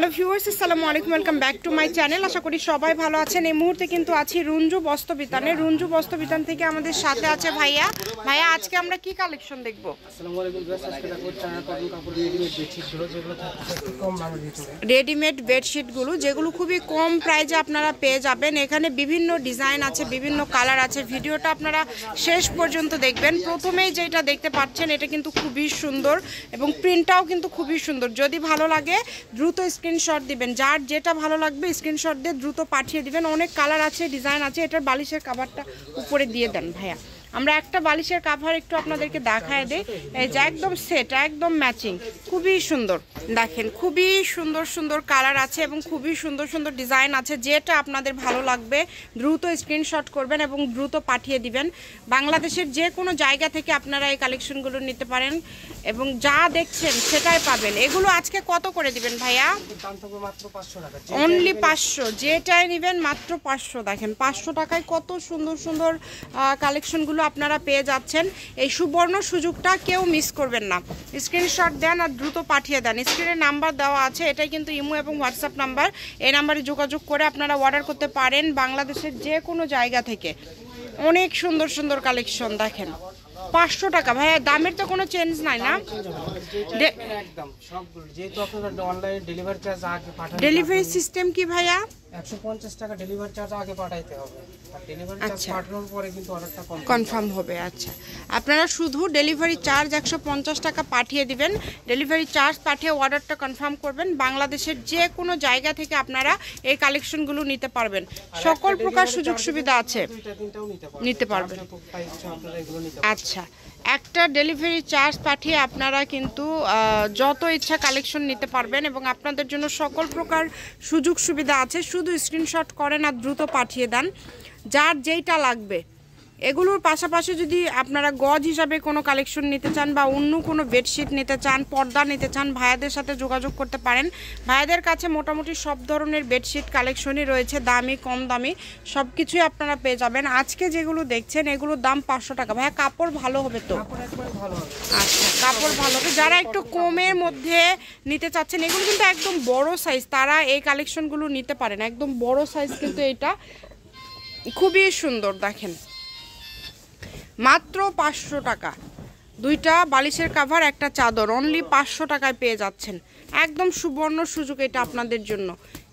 Hello viewers, আসসালামু আলাইকুম, welcome back to my channel. আশা করি সবাই ভালো আছেন। এই মুহূর্তে কিন্তু আছি রুঞ্জু বস্ত্রবিতানে। রুঞ্জু বস্ত্রবিতান থেকে আমাদের সাথে আছে ভাইয়া। ভাইয়া, আজকে আমরা কি কালেকশন দেখব? আসসালামু আলাইকুম ভিউয়ার্স, আজকে দেখো চায়না কটন কাপড় রেডিমেড বেডশিটগুলো, যেগুলো একটু কম দামের ভিতরে। রেডিমেড বেডশিটগুলো যেগুলো খুবই কম প্রাইসে আপনারা পেয়ে যাবেন। এখানে বিভিন্ন ডিজাইন আছে, বিভিন্ন কালার আছে। ভিডিওটা আপনারা শেষ পর্যন্ত দেখবেন। প্রথমেই যেটা দেখতে পাচ্ছেন এটা কিন্তু খুবই সুন্দর এবং প্রিন্টটাও কিন্তু খুবই সুন্দর। যদি ভালো লাগে দ্রুত স্ক্রিনশট দিবেন। যার যেটা ভালো লাগবে স্ক্রিনশট দিয়ে দ্রুত পাঠিয়ে দিবেন। অনেক কালার আছে, ডিজাইন আছে। এটার বালিশের কাভারটা উপরে দিয়ে দেন ভাইয়া। আমরা একটা বালিশের কাভার একটু আপনাদেরকে দেখায় দেই। এই যে একদম সেট, একদম ম্যাচিং, খুবই সুন্দর। দেখেন খুবই সুন্দর সুন্দর কালার আছে এবং খুবই সুন্দর সুন্দর ডিজাইন আছে। যেটা আপনাদের ভালো লাগবে দ্রুত স্ক্রিনশট করবেন এবং দ্রুত পাঠিয়ে দিবেন। বাংলাদেশের যে কোনো জায়গা থেকে আপনারা এই কালেকশনগুলো নিতে পারেন এবং যা দেখছেন সেটাই পাবেন। এগুলো আজকে কত করে দিবেন ভাইয়া? অনলি 500। যেটাই নেবেন মাত্র 500। দেখেন 500 টাকায় কত সুন্দর সুন্দর কালেকশনগুলো আপনারা পেয়ে যাচ্ছেন। এই সুবর্ণ সুযোগটা কেউ মিস করবেন না। স্ক্রিনশট দেন আর দ্রুত পাঠিয়ে দেন। স্ক্রিনে নাম্বার দেওয়া আছে, এটাই কিন্তু ইমো এবং হোয়াটসঅ্যাপ নাম্বার। এই নাম্বারে যোগাযোগ করে আপনারা অর্ডার করতে পারেন বাংলাদেশের যে কোনো জায়গা থেকে। অনেক সুন্দর সুন্দর কালেকশন। দেখেন 500 টাকা ভাইয়া, দামের তো কোনো চেঞ্জ নাই না? একদম সবগুলো, যেহেতু আপনারা অনলাইনে ডেলিভারি চার্জ আগে পাঠান। ডেলিভারি সিস্টেম কি ভাইয়া? 150 টাকা ডেলিভারি চার্জ আগে পাঠাইতে হবে, আর ডেলিভারি চার্জ পাঠানোর পরে কিন্তু অর্ডারটা কনফার্ম হবে। আচ্ছা, আপনারা শুধু ডেলিভারি চার্জ 150 টাকা পাঠিয়ে দিবেন। ডেলিভারি চার্জ পাঠিয়ে অর্ডারটা কনফার্ম করবেন। বাংলাদেশের যে কোনো জায়গা থেকে আপনারা এই কালেকশনগুলো নিতে পারবেন। সকল প্রকার সুযোগ সুবিধা আছে, নিতে পারবেন। আচ্ছা, একটা ডেলিভারি চার্জ পাঠিয়ে আপনারা কিন্তু যত ইচ্ছা কালেকশন নিতে পারবেন এবং আপনাদের জন্য সকল প্রকার সুযোগ সুবিধা আছে। শুধু স্ক্রিনশট করেন আর দ্রুত পাঠিয়ে দেন যার যেইটা লাগবে। এগুলোর পাশাপাশি যদি আপনারা গজ হিসাবে কোনো কালেকশন নিতে চান বা অন্য কোনো বেডশিট নিতে চান, পর্দা নিতে চান, ভাইয়াদের সাথে যোগাযোগ করতে পারেন। ভাইয়াদের কাছে মোটামুটি সব ধরনের বেডশিট কালেকশনই রয়েছে, দামি কম দামি সব কিছুই আপনারা পেয়ে যাবেন। আজকে যেগুলো দেখছেন এগুলোর দাম 500 টাকা। ভাইয়া কাপড় ভালো হবে তো? আচ্ছা, কাপড় ভালো হবে। যারা একটু কমের মধ্যে নিতে চাচ্ছেন, এগুলো কিন্তু একদম বড় সাইজ, তারা এই কালেকশনগুলো নিতে পারেন। একদম বড় সাইজ কিন্তু এটা খুবই সুন্দর। দেখেন মাত্র 500 টাকা, দুইটা বালিশের কাভার, একটা চাদর, অনলি 500 টাকায় পেয়ে যাচ্ছেন। একদম সুবর্ণ সুযোগ এটা আপনাদের জন্য।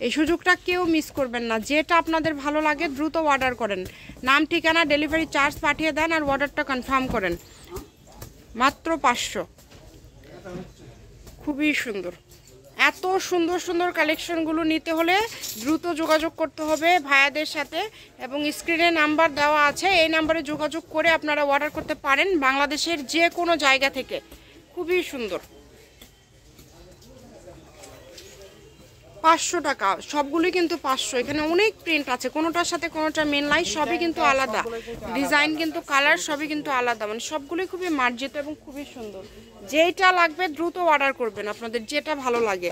এই সুযোগটা কেউ মিস করবেন না। যেটা আপনাদের ভালো লাগে দ্রুত অর্ডার করেন। নাম, ঠিকানা, ডেলিভারি চার্জ পাঠিয়ে দেন আর অর্ডারটা কনফার্ম করেন। মাত্র 500। খুবই সুন্দর। এত সুন্দর সুন্দর কালেকশনগুলো নিতে হলে দ্রুত যোগাযোগ করতে হবে ভাইয়াদের সাথে এবং স্ক্রিনে নাম্বার দেওয়া আছে। এই নাম্বারে যোগাযোগ করে আপনারা অর্ডার করতে পারেন বাংলাদেশের যে কোনো জায়গা থেকে। খুবই সুন্দর। 500 টাকা, সবগুলোই কিন্তু 500। এখানে অনেক প্রিন্ট আছে, কোনোটার সাথে কোনোটা মেন নাই, সবই কিন্তু আলাদা। ডিজাইন কিন্তু কালার সবই কিন্তু আলাদা, মানে সবগুলোই খুবই মার্জিত এবং খুবই সুন্দর। যেটা লাগবে দ্রুত অর্ডার করবেন, আপনাদের যেটা ভালো লাগে,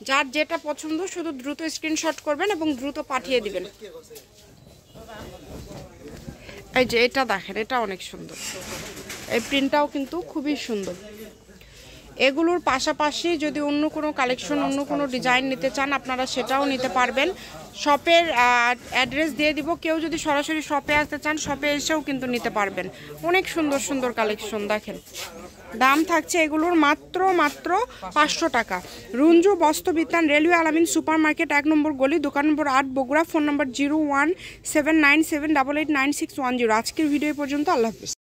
যার যেটা পছন্দ শুধু দ্রুত স্ক্রিনশট করবেন এবং দ্রুত পাঠিয়ে দিবেন। এই যে এটা দেখেন, এটা অনেক সুন্দর। এই প্রিন্টটাও কিন্তু খুবই সুন্দর। এগুলোর পাশাপাশি যদি অন্য কোনো কালেকশন, অন্য কোনো ডিজাইন নিতে চান আপনারা সেটাও নিতে পারবেন। শপের অ্যাড্রেস দিয়ে দিব। কেউ যদি সরাসরি শপে আসতে চান শপে এসেও কিন্তু নিতে পারবেন। অনেক সুন্দর সুন্দর কালেকশন। দেখেন দাম থাকছে এগুলোর মাত্র 500 টাকা। রুঞ্জু বস্ত্রবিতান, রেলওয়ে আলামিন সুপার মার্কেট, 1 নম্বর গলি, দোকান নম্বর 8, বগুড়া। ফোন নম্বর 01797889610। আজকের ভিডিও পর্যন্ত। আল্লাহ হাফেজ।